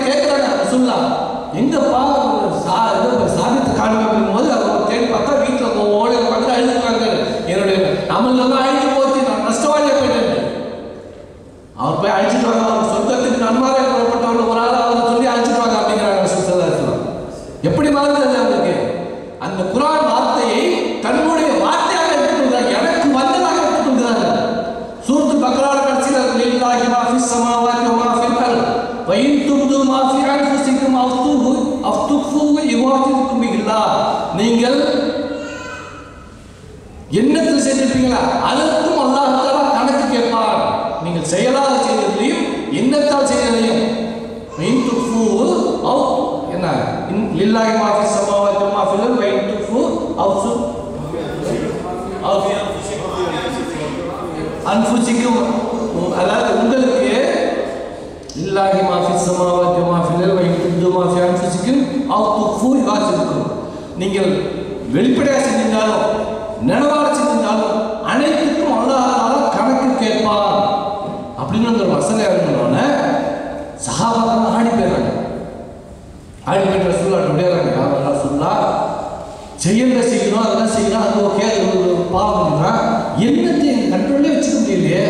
கேட்குறாங்க ரசூலுல்லாஹ் எங்கப்பா சாபித்து காணுங்க போது அவர் தேடி பார்த்தா வீட்டில் ஓடி பார்த்து அழுதுறாங்க. என்னுடைய அமல்லாம் அழிஞ்சு போச்சு, நான் நஷ்டவாளியா போயிட்டேன். அவர் போய் அழிச்சிட்டு வாங்க, அவர் சொர்க்கத்துக்கு நன்மாராக புறப்பட்டவர்கள் ஒரு ஆள் அவர் சொல்லி அழிச்சிட்டு வாங்க அப்படிங்கிறாங்க ரசூல் ஸல்லல்லாஹு அலைஹி வஸல்லம். எப்படி மாறுது அவருக்கு? அந்த குர்ஆன் வார்த்தையை தன்னுடைய வார்த்தையாக எடுத்துக்கொள்கிறாங்க, எனக்கு வந்ததாக எடுத்துக்கொள்கிறாங்க. சூரத்துல் பக்ரால கடைசியில் லில்லாஹி மா ஃபிஸ் ஸமாவாத்தி வ மா ஃபில் அர்த் வ இன் துப்து மா ஃபி அன்ஃபுசிக்கும் அவ் துஃபூஹு யுஹாசிபுக்கும் பில்லாஹ். நீங்கள் எண்ணத்தில் செய்திருப்பீங்களா அதற்கும் அல்லாஹ் தஆலா கணக்கு கேட்பார். நீங்கள் செயலாக செய்ததையும் எண்ணத்தால் செய்ததையும் இன் துஃபூஹு அவ் என்ன லில்லாஹி மா ஃபிஸ் ஸமாவாத்தி வ மா ஃபில் அர்த் வ இன் துஃபூ அவ் அன்ஃபுசிக்கும், அதாவது உங்களுக்கு லில்லாஹி மா ஃபிஸ் ஸமாவாத்தி வ மா ஃபில் அர்த் வ இன் துப்து மா ஃபி அன்ஃபுசிக்கும் அவ் துஃபூ யுஹாசிபுக்கும். நீங்கள் வெளிப்படையாக செஞ்சிருந்தாலும் நினைவாக செஞ்சிருந்தாலும் அனைத்துக்கும் அல்லாஹ் தஆலா கணக்கு கேட்பார் அப்படின்னு ஒரு வசனம் இருந்தோன்னே சஹாபாக்கள் ஆடி போயிடுறாங்க. ஆடி போயிட்டு ரசூலுல்லாஹ் விளையாடுறாங்க. யாரெல்லாம் சொல்லா செய்யல செய்யணும், அதெல்லாம் செய்யணும், அது ஓகே, பாவம்னா என்னத்தை எங்கள் கண்ட்ரோல்லே வச்சுக்க முடியலையே,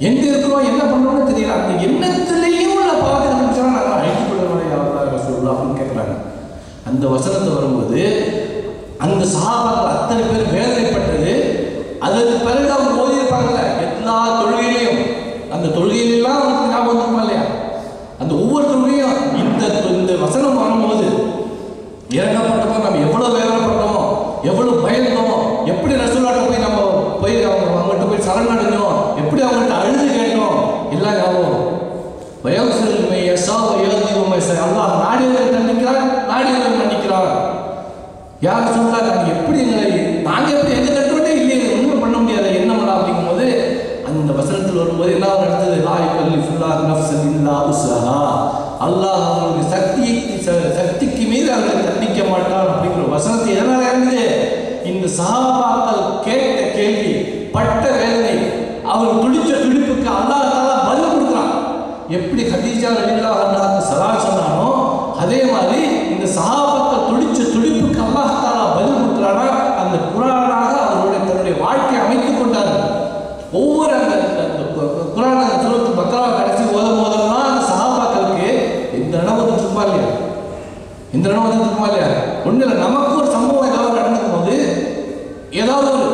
எங்கே இருக்கிறோம் என்ன பண்ணுறோம்னு தெரியல. அந்த எண்ணத்திலையும் உள்ள பாவத்தை நினைச்சா நாங்கள் அழைத்து கொள்ளணும் யாரெல்லாம் ரசூலுல்லாஹ் அப்படின்னு கேட்குறாங்க. அந்த வசனத்தை வரும்போது அந்த சஹாபாக்கள் அத்தனை பேர் வேதனைப்பட்டது. அதற்கு பிறகு அவங்க ஓதியிருப்பாங்கல்ல எல்லா தொழுகையிலையும், அந்த தொழுகையிலாம் அவங்களுக்கு ஞாபகம் வந்துருமா இல்லையா? அந்த ஒவ்வொரு தொழுகையும் இந்த வசனம் வரும்போது இறங்கப்பட்டப்போ நம்ம எவ்வளோ வேதனைப்பட்டோமோ, எவ்வளோ பயந்தோம், எப்படி ரசூலுல்லாஹ்ட்ட போய் நம்ம போய் அவங்ககிட்ட போய் சரணடைஞ்சோம், எப்படி அவங்கள்ட்ட அழுது கேட்டோம், எல்லாம் ஞாபகம். வயசுமை யசா வயோதிமை அல்லாஹ் நாடியவரை தண்டிக்கிறான், நாடியவரை மன்னிக்கிறான். யார் சொல்லா நாங்கள் எப்படி நாங்கள் எப்படி எந்த கட்டுவட்டே இல்லையே, ஒன்றும் பண்ண முடியாது என்ன பண்ணலாம் அப்படிங்கும்போது அந்த வசனத்தில் வரும்போது என்ன நடந்தது? லா யுகல்லிஃபுல்லாஹு நஃப்ஸன் இல்லா உஸ்ஸஹா. அல்லாஹ் அவங்களுக்கு சக்திக்கு மீது அவர்களை தண்டிக்க மாட்டான் அப்படிங்கிற வசனத்தை எதனால் இருந்தது? இந்த சஹாபாக்கள் கேட்ட கேள்வி, பட்ட வேதனை, அவர் துடிச்ச துடிப்புக்கு அல்லாஹ் தஆலா பதில் கொடுக்குறான். எப்படி கதீஜா ரலியல்லாஹு அன்ஹா சலாம் சொன்னானோ அதே மாதிரி இந்த சஹாபாக்கள் துடிச்ச துடிப்புக்கு அல்லாஹ் தஆலா பதில் கொடுக்குறானா? அந்த குர்ஆனாக அவருடைய தன்னுடைய வாழ்க்கையை அமைத்துக் கொண்டார்கள். ஒவ்வொரு அந்த குர்ஆன் சூரத்துல் பக்ரா கடைசி ஓதும்போதெல்லாம் அந்த சஹாபாக்களுக்கு இந்த நினைவு இருக்குமா இல்லையா? இந்த நினைவு இருக்குமா இல்லையா? ஒன்றும் இல்லை, நமக்கு ஒரு சம்பவம் ஏதாவது நடக்கும் போது ஏதாவது ஒரு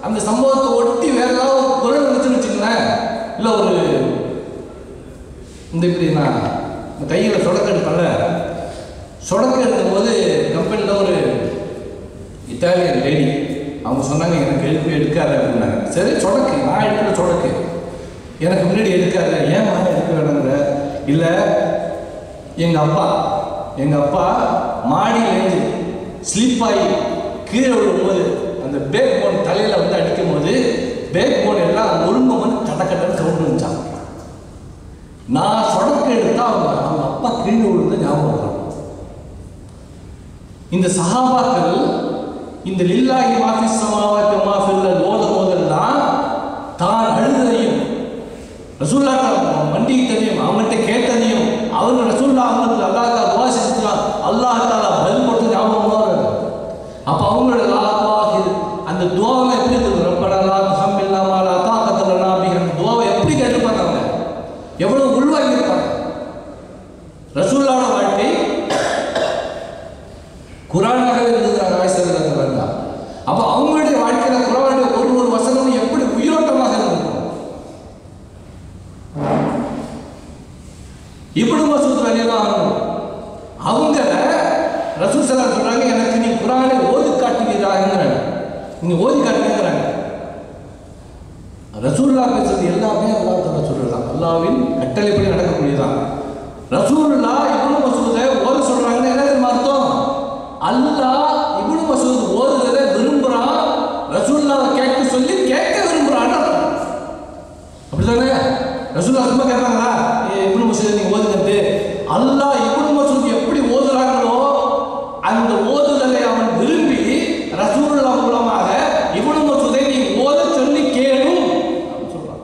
அந்த சம்பவத்தை ஒட்டி வேற ஏதாவது குரல் நினைச்சுன்னு வச்சுக்கங்களேன், இல்லை ஒரு இந்த இப்படி நான் இந்த கையில் சொடக்கு எடுப்பேன்ல, சொடக்கு எடுக்கும்போது கம்பெனியில் ஒரு இத்தாலியன் லேடி அவங்க சொன்னாங்க எனக்கு எழுப்பி எடுக்காது அப்படின்னாங்க. சரி சொடக்கு நான் எடுக்கிற சொடக்கு எனக்கு முன்னாடி எடுக்காது, ஏன் நான் எடுக்க வேணுங்கிற? இல்லை எங்கள் அப்பா மாடியிலேருந்து ஸ்லீப் ஆகி கீழே விழும்போது அந்த பேக் போன் தலையில் வந்து அடிக்கும் போது பேக் போன் எல்லாம் ஒருங்கும் வந்து கட்டன்னு சவுண்ட் வந்துச்சாங்க. நான் சொடக்கு எடுத்தா அவங்க அப்பா கீழே விழுந்து ஞாபகம் வரும். இந்த சஹாபாக்கள் இந்த லில்லாஹி மா ஃபிஸ் ஸமாவாத்தி வ மா ஃபில் அர்த் ஓதெல்லாம் தான் அழுததையும் ரசூலுல்லாஹ் மண்டியிட்டதையும் அவங்கள்ட்ட கேட்டதையும் அவங்க ரசூலுல்லாஹ் அவங்களுக்கு அல்லாஹ் தஆலா துஆ செஞ்சுட்டான், அல்லாஹ் தஆலா பதில் கொடுத்து ஞாபகம் வரும். அப்போ அவங்களோட அந்த துஆவை எப்படி இருக்கு? ரப்பனா லா துஹம்மில்னா மா லா தாகத லனா அப்படிங்கிற துஆவை எப்படி கேட்டுப்பாங்க, அவங்க எவ்வளவு உள்வாங்கி இருப்பாங்க. ரசூலுல்லாஹோட வாழ்க்கை குர்ஆனாகவே இருந்தது ஆயிஷா. அப்போ அவங்களுடைய வாழ்க்கையில் குர்ஆனுடைய ஒரு வசனம் எப்படி உயிரோட்டமாக இருந்திருக்கும். இப்னு மஸ்ஊத் ரலியல்லாஹு அன்ஹு அவங்க ரசூல் ஸல்லல்லாஹு சொல்றாங்க, எனக்கு நீ குர்ஆனை ஓதி காட்டுவீராங்கிறாங்க, நீங்க ஓதி காட்டுங்கிறாங்க. ரசூலுல்லாஹ் பேசுறது எல்லாமே அல்லாஹ் தஆலா சொல்றதுதான், அல்லாஹ்வின் கட்டளைப்படி நடக்கக்கூடியதான். ரசூலுல்லாஹ் இப்னு மஸ்ஊதை ஓத சொல்றாங்கன்னு என்ன அர்த்தம்? அல்லாஹ் இப்னு மஸ்ஊத் ஓதுறதை விரும்புறான், ரசூலுல்லாஹ் கேட்க சொல்லி கேட்க விரும்புறான்னு அர்த்தம். அப்படிதானே? ரசூலுல்லாஹ் சும்மா கேட்பாங்களா இப்னு மஸ்ஊத் நீங்க ஓதுங்க? அல்லாஹ் இப்னு மஸ்ஊத் எப்படி ஓதுறாங்களோ அந்த ஓதுதலை அவன் விரும்பி ரசூலுல்லாஹ் மூலமாக இப்னு மஸ்ஊதை நீ ஓத சொல்லி கேளும் சொல்றான்.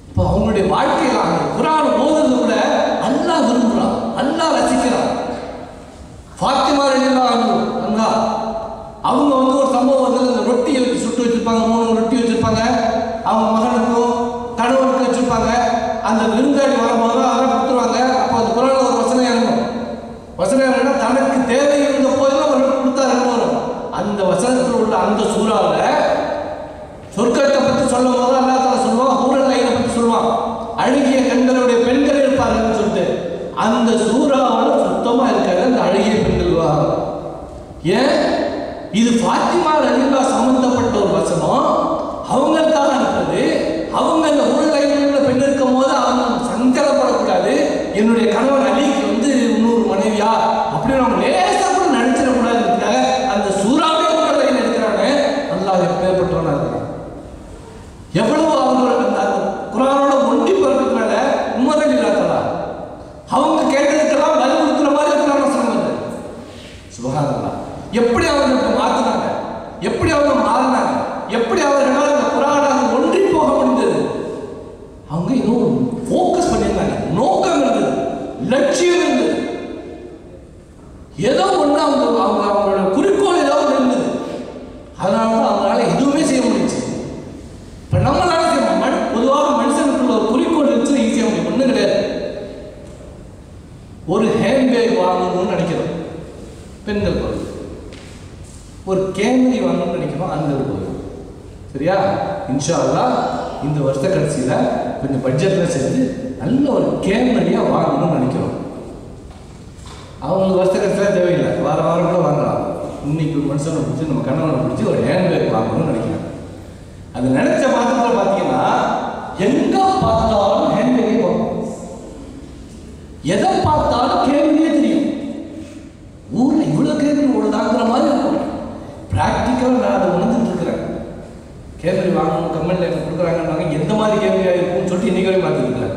இப்போ அவங்களுடைய வாழ்க்கையில் குர்ஆன் ஓதுறதை விட அல்லாஹ் வச்சிருப்பாங்க. அந்த விருந்தாளி வரும்போது அதெல்லாம் கொடுத்துருவாங்க. அப்போ அந்த குரான்ல ஒரு வசனம் இறங்கும். வசனம் என்னன்னா, தனக்கு தேவை இருந்த போதும் அவர்கள் கொடுத்தாருன்னு வரும். அந்த வசனத்தில் உள்ள அந்த சூறாவில் சொர்க்கத்தை பற்றி சொல்லும் போது அல்லாஹ் தஆலா சொல்லுவான், ஹூரல் ஐனை பற்றி சொல்லுவான், அழகிய கண்களுடைய பெண்கள் இருப்பார்கள்னு சொல்லிட்டு. அந்த சூறாவில் சுத்தமா இருக்காது அந்த அழகிய பெண்கள் வாங்க. ஏன்? இது ஃபாத்திமா ரலியல்லாஹு சம்பந்தப்பட்ட ஒரு வசனம். அவங்களுக்காக இருக்கிறது. அவங்க அந்த ஹூரல் ஐனில் உள்ள பெண் இருக்கும் போது அவங்க சஞ்சலப்படக்கூடாது. என்னுடைய கணவன் அலிக்கு வந்து இன்னொரு மனைவியா அப்படின்னு அவங்க லேசா கூட நினைச்சிடக்கூடாதுக்காக அந்த சூறாவே ஹூரல் ஐன் எடுக்கிறாங்க. அல்லாஹ் எப்பேற்பட்டவனா இருக்கிறான். எவ்வளவு அவங்களோட அந்த குரானோட ஒண்டி பிறக்கிறதுனால உமர் ரலியல்லாஹு தஆலா அவங்க கேட்டதுக்கெல்லாம் பதில் கொடுக்குற மாதிரி இருக்கிறாங்க. சொன்னாங்க சுப்ஹானல்லாஹ். எப்படி அவங்களுக்கு மாற்றினாங்க, எப்படி அவங்க மாறினாங்க, எப்படி அவர்களால் அந்த குரானை ஒன்றி போக முடிந்தது. அவங்க இன்னும் ஃபோக்கஸ் பண்ணியிருந்தாங்க. நோக்கம் இருந்தது, லட்சியம் இருந்தது. ஏதோ ஒன்று அவங்களோட குறிக்கோள் ஏதோ ஒன்று இருந்தது. அதனால தான் அவங்களால எதுவுமே செய்ய முடிச்சு. இப்போ நம்மளால செய்ய பொதுவாக மனுஷனுக்குள்ள ஒரு குறிக்கோள் இருந்துச்சுன்னா ஈஸியாக முடியும். ஒன்றும் கிடையாது. ஒரு ஹேண்ட்பேக் வாங்கணும்னு நினைக்கிறோம் பெண்கள் போது, ஒரு கேமரி வாங்கணும்னு நினைக்கிறோம் ஆண்கள் போது. சரியா? இன்ஷா அல்லாஹ் இந்த வருஷ கடைசியில் கொஞ்சம் பட்ஜெட்டில் சேர்த்து நல்ல ஒரு கேமரியாக வாங்கணும்னு நினைக்கிறோம். அவங்களுக்கு வருஷ கடைசியில் தேவையில்லை, வாரம் கூட வாங்கலாம். இன்னைக்கு ஒரு மனுஷனை பிடிச்சி நம்ம கணவனை பிடிச்சி ஒரு ஹேண்ட்பேக் வாங்கணும்னு நினைக்கிறேன். அது நினைச்ச மாத்திரத்தில் பார்த்தீங்கன்னா எங்க பார்த்தாலும் ஹேண்ட்பேக்கே பார்ப்போம். எதை பார்த்தாலும் கேமரியே தெரியும். ஊரில் இவ்வளோ கேமரி ஓடுதாங்கிற மாதிரி இருக்கும். ப்ராக்டிக்கலாக நான் அதை உணர்ந்துட்டு இருக்கிறேன். கேமரி வாங்கணும் கம்பெனியில் எனக்கு கொடுக்குறாங்கன்னாங்க, எந்த மாதிரி கேமரியாக இருக்கும்னு சொல்லிட்டு இன்றைக்கி வரை பார்த்துருக்கேன்.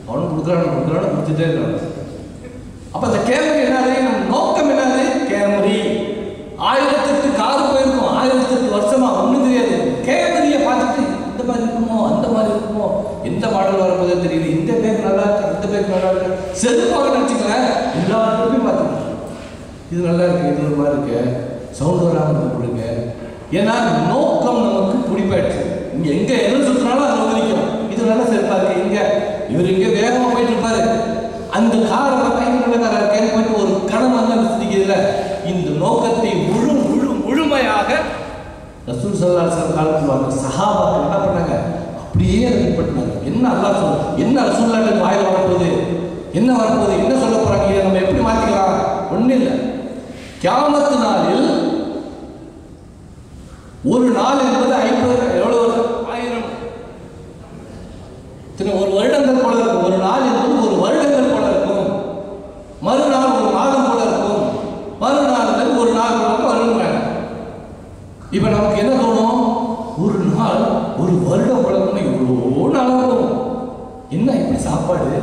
அவனும் கொடுக்குறான்னு கொடுத்துட்டே இருக்காங்க. அப்போ அந்த கேமரி என்னது, நம்ம நோக்கம் என்னது? கேமரி 1008 கார் போயிருக்கும், 1008 வருஷமா ஒன்றும் தெரியாது. கேமரியை பார்த்துட்டு இந்த மாதிரி இருக்குமோ அந்த மாதிரி இருக்குமோ, எந்த மாடல் வரும்போதே தெரியல, இந்த பேக் நல்லா இருக்கு, இந்த பேக் நல்லா இருக்கு, செல்ஃபாக நினச்சிக்கலாம். எல்லா இடத்துலையும் பார்த்துக்கலாம். இது நல்லா இருக்கு, இது ஒரு மாதிரி இருக்கு, சவுண்ட் வராமல் கொடுங்க. ஏன்னா நோக்கம் நமக்கு பிடிப்பாயிடுச்சு. இங்கே எங்கே எது சுற்றினாலும் அதை ஒதுக்கும். இது நல்லா செல்ஃபாக இருக்கு, இங்கே இவர் இங்கே வேகமாக போயிட்டு இருப்பாரு, அந்த காரை பார்த்தா இங்கே நல்ல காராக இருக்கேன்னு போயிட்டு ஒரு கணம் வந்து அந்த சிந்திக்கிறதுல இந்த நோக்கத்தை முழுமையாக ரசூல் ஸல்லல்லாஹு அலைஹி வஸல்லம் காலத்தில் வந்த சஹாபாக்கள் என்ன பண்ணாங்க? அப்படியே பின்பற்றினாங்க. என்ன அல்லாஹ் சொல்ல, என்ன ரசூலுல்லாஹ் வாயில வரப்போகுது, என்ன வரப்போகுது, என்ன சொல்ல போறாங்க, இதை நம்ம எப்படி மாற்றிக்கலாம்? ஒன்றும் இல்லை. கியாமத்து நாளில் ஒரு நாள் என்பது 50 எவ்வளோ 1000 ஒரு வருடங்கள் போல இருக்கும். ஒரு நாள் என்பது ஒரு வருடங்கள் போல இருக்கும். மறுநாள் ஒரு மாதம் போல இருக்கும். மறுநாள் ஒரு நாள் போல வருங்கிறாங்க. இப்போ நமக்கு என்ன தோணும்? ஒரு நாள் ஒரு வருடம் போல இருக்கணும். இவ்வளோ நாளாகும். என்ன இப்படி சாப்பாடு,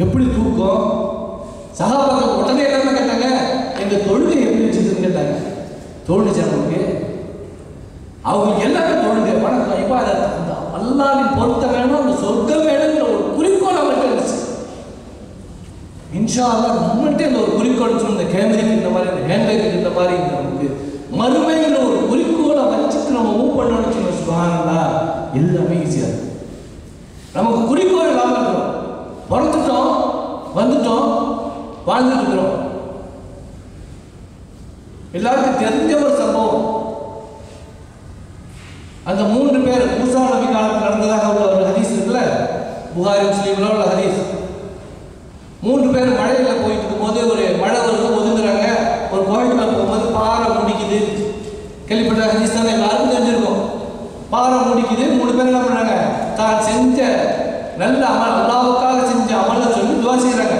எப்படி தூக்கம்? சகாபாக்கள் உடனே எல்லாமே கேட்டாங்க, எங்க தொழுகை எப்படி வச்சுருக்குன்னு கேட்டாங்க. தோணுச்சு அவங்களுக்கு. அவங்களுக்கு எல்லாமே தொழுகை பணம் இப்போ அதை அந்த அல்லாஹ்வின் பொருத்த வேணும், அந்த சொர்க்கம் வேணுங்கிற ஒரு குறிக்கோள் அவங்கள்ட்ட இருந்துச்சு. இன்ஷா அல்லாஹ் நம்மள்கிட்ட இந்த ஒரு குறிக்கோள் சொல்லி இந்த கேமரிக்கு இந்த மாதிரி, இந்த ஹேண்ட்பேக்கு இந்த மாதிரி நமக்கு மறுமைங்கிற ஒரு குறிக்கோளை வச்சுட்டு நம்ம மூவ் பண்ணணும்னு சொன்ன சுப்ஹானல்லாஹ் எல்லாமே ஈஸியாக இருக்கும். நமக்கு குறிக்கோள் இல்லாமல் இருக்கிறோம், பிறந்துட்டோம், வந்துட்டோம், வாழ்ந்துட்டு இருக்கிறோம். எல்லாருக்கும் தெரிஞ்ச ஒரு சம்பவம், அந்த 3 பேர் மூசா நபி காலத்தில் நடந்ததாக உள்ள ஒரு ஹதீஸ் இருக்குல்ல, புகாரி முஸ்லீம்ல உள்ள ஹதீஸ். 3 பேர் மழையில் போயிட்டு இருக்கும்போது ஒரு மழை வருது, ஒதுங்குறாங்க. ஒரு கோயிலுக்குள்ள போகும்போது பாறை முடிக்குது. கேள்விப்பட்ட ஹதீஸ் தானே, எல்லாருக்கும் தெரிஞ்சிருக்கும். பாறை முடிக்குது. 3 பேர் என்ன பண்ணுறாங்க? தான் செஞ்ச நல்ல அமல், அல்லாஹ்வுக்காக செஞ்ச அமலை சொல்லி துவா செய்கிறாங்க.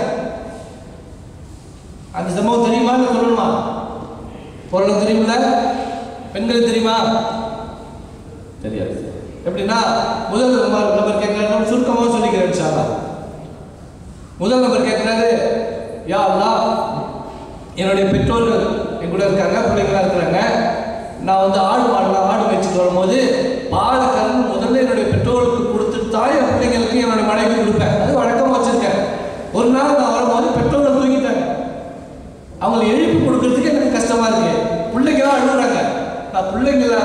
அந்த சம்பவம் தெரியுமா இல்லை சொல்லணுமா? பொருளும் தெரியுமில்ல, பெண்களுக்கு தெரியுமா? தெரியாது. எப்படின்னா முதல் நபர் கேட்கிறாரு, சுருக்கமாக சொல்லிக்கிறேன் இன்ஷா அல்லாஹ். முதல் நபர் கேட்கிறாரு, யா அல்லாஹ், என்னுடைய பெற்றோர்கள் என் கூட இருக்காங்க, பிள்ளைங்களா இருக்கிறாங்க. நான் வந்து ஆடு மேய்ச்சிட்டு வரும்போது பாலக்கரன் முதல்ல என்னுடைய பெற்றோருக்கு கொடுத்துட்டு தான் என் பிள்ளைங்களுக்கு என்னுடைய மனைவி கொடுப்பேன். அது வழக்கமாக வச்சிருக்கேன். ஒரு நாள் நான் வரும்போது பெற்றோர்கள் தூங்கிட்டாங்க. அவங்களை எழுப்பி கொடுக்கறதுக்கு எனக்கு கஷ்டமா இருக்கு. பிள்ளைங்களாம் அழுகுறாங்க. நான் பிள்ளைங்கள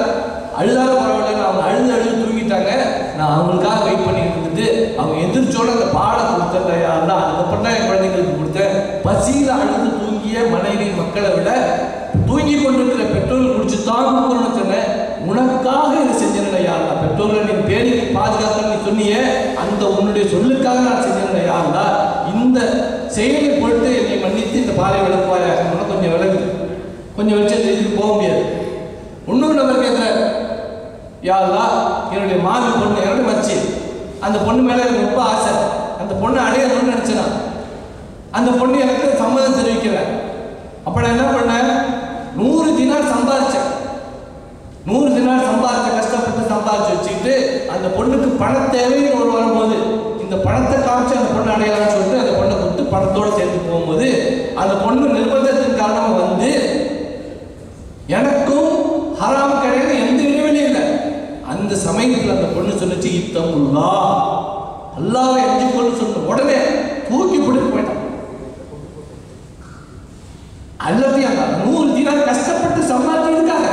அழுதாலும் பரவாயில்ல, அவங்க அழுது தூங்கிட்டாங்க. நான் அவங்களுக்காக வெயிட் பண்ணிட்டு இருந்துட்டு அவங்க எதிர்ச்சோட அந்த பாலை கொடுத்தா அதுக்கப்புறம் தான் என் குழந்தைங்களுக்கு கொடுத்தேன். பசியில் அழுது தூங்கிய மனைவி மக்களை விட தூங்கி கொண்டிருக்கிற பெற்றோர்கள் குடிச்சு தான் கொடுக்கணும்னு சொன்னேன். உனக்காக இதை செஞ்சேன் யாருலா, பெற்றோர்களை நீ பேணி பாதுகாக்க நீ சொன்னியே, அந்த உன்னுடைய சொல்லுக்காக நான் செஞ்சேன் யாருலா. இந்த செயலை பொறுத்து என்னை மன்னித்து இந்த பாலை விளக்குவாயா. கொஞ்சம் விளக்கு, கொஞ்சம் வெளிச்சம் இதுக்கு போக முடியாது. இன்னொரு நபர் கேட்குறாரு, யாருலா என்னுடைய மாமி பொண்ணு என்னோட மச்சி, அந்த பொண்ணு மேலே எனக்கு ரொம்ப ஆசை, அந்த பொண்ணை அடையணும்னு நினச்சேனா, அந்த பொண்ணு எனக்கு சம்மதம் தெரிவிக்கிறேன். அப்போ நான் என்ன பண்ணேன், 100 தினார் சம்பாதிச்சேன். 100 தினார் சம்பாதிச்ச கஷ்டப்பட்டு சம்பாதிச்சு வச்சுக்கிட்டு அந்த பொண்ணுக்கு பண தேவைன்னு ஒரு வரும்போது இந்த பணத்தை காமிச்சு அந்த பொண்ணை அடையலாம்னு சொல்லிட்டு அந்த பொண்ணை கொடுத்து பணத்தோடு சேர்த்து போகும்போது அந்த பொண்ணு நிர்பந்தத்தின் காரணமாக வந்து எனக்கும் ஹராம் கிடையாது, எந்த இடைவெளியும் இல்லை. அந்த சமயத்தில் அந்த பொண்ணு சொல்லிச்சு, இத்தமுல்லா, அல்லாஹ்வை அஞ்சிக்கொள்னு சொன்ன உடனே தூக்கி பிடித்து போயிட்டான். அல்லத்தையும் 100 தினார் கஷ்டப்பட்டு சம்பாதிக்கிறதுக்காக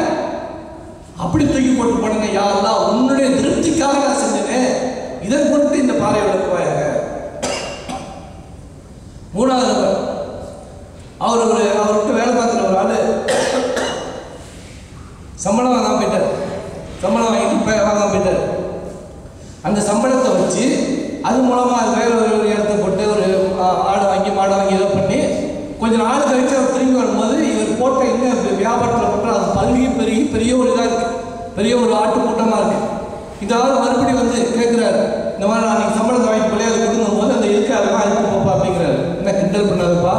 அப்படி தூக்கி போட்டு போடுங்க. யாரெல்லாம் உன்னுடைய திருப்திக்காக நான் செஞ்சேன், இதன் பொறுத்து இந்த பாறை விளக்குவாயாக. மூணாவது அவருக்கு வேலை பார்க்குற ஒரு ஆளு சம்பளம் வாங்காம போயிட்டார். சம்பளம் வாங்கிட்டு வாங்காம போயிட்டார். அந்த சம்பளத்தை வச்சு அது மூலமாக அது வேற ஒரு இடத்த போட்டு ஒரு ஆடை வாங்கி மாடை வாங்கி இதை பண்ணி கொஞ்சம் நாள் கழிச்சு அவர் திரும்பி வரும்போது இவர் போட்ட என்ன வியாபாரத்தில் போட்டு அது பல்கி பெருகி பெரிய ஒரு இதாக இருக்குது, பெரிய ஒரு ஆட்டு கூட்டமாக இருக்குது. இதாவது மறுபடி வந்து கேட்குறாரு, இந்த மாதிரி நான் நீங்கள் சம்பளத்தை வாங்கிட்டு போய் அதை கொடுக்கும் போது அந்த இருக்கு அதெல்லாம் அனுப்பி போப்பா அப்படிங்கிறாரு. என்ன கிண்டல் பண்ணாதுப்பா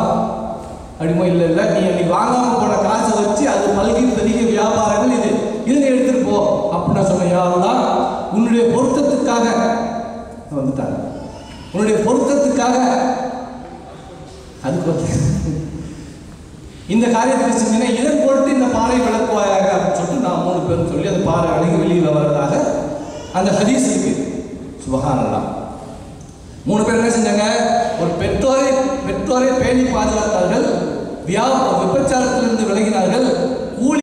அப்படிமோ, இல்லை நீ வாங்காமல் போன காசை வச்சு அது பல்கி பெரிய வியாபாரங்கள் இது நீ எடுத்துகிட்டு போ அப்படின்னு நான் சொன்னேன். யாரெல்லாம் உன்னுடைய பொருத்தத்துக்காக வந்துட்டாங்க, உன்னுடைய பொருத்தத்துக்காக அதுக்கு வந்து இந்த காரியத்தை செஞ்சீங்கன்னா இதன் பொருட்டு இந்த பாறை விளக்குவாயாக அப்படின்னு சொல்லிட்டு நான் 3 பேரும் சொல்லி அந்த பாறை அழகி வெளியில் வர்றதாக அந்த ஹதீஸ் இருக்கு. சுபஹானல்லாஹ். 3 பேர் என்ன செஞ்சாங்க, ஒரு பெற்றோரை பேணி பாதுகாத்தார்கள், விபச்சாரத்திலிருந்து விலகினார்கள், கூலி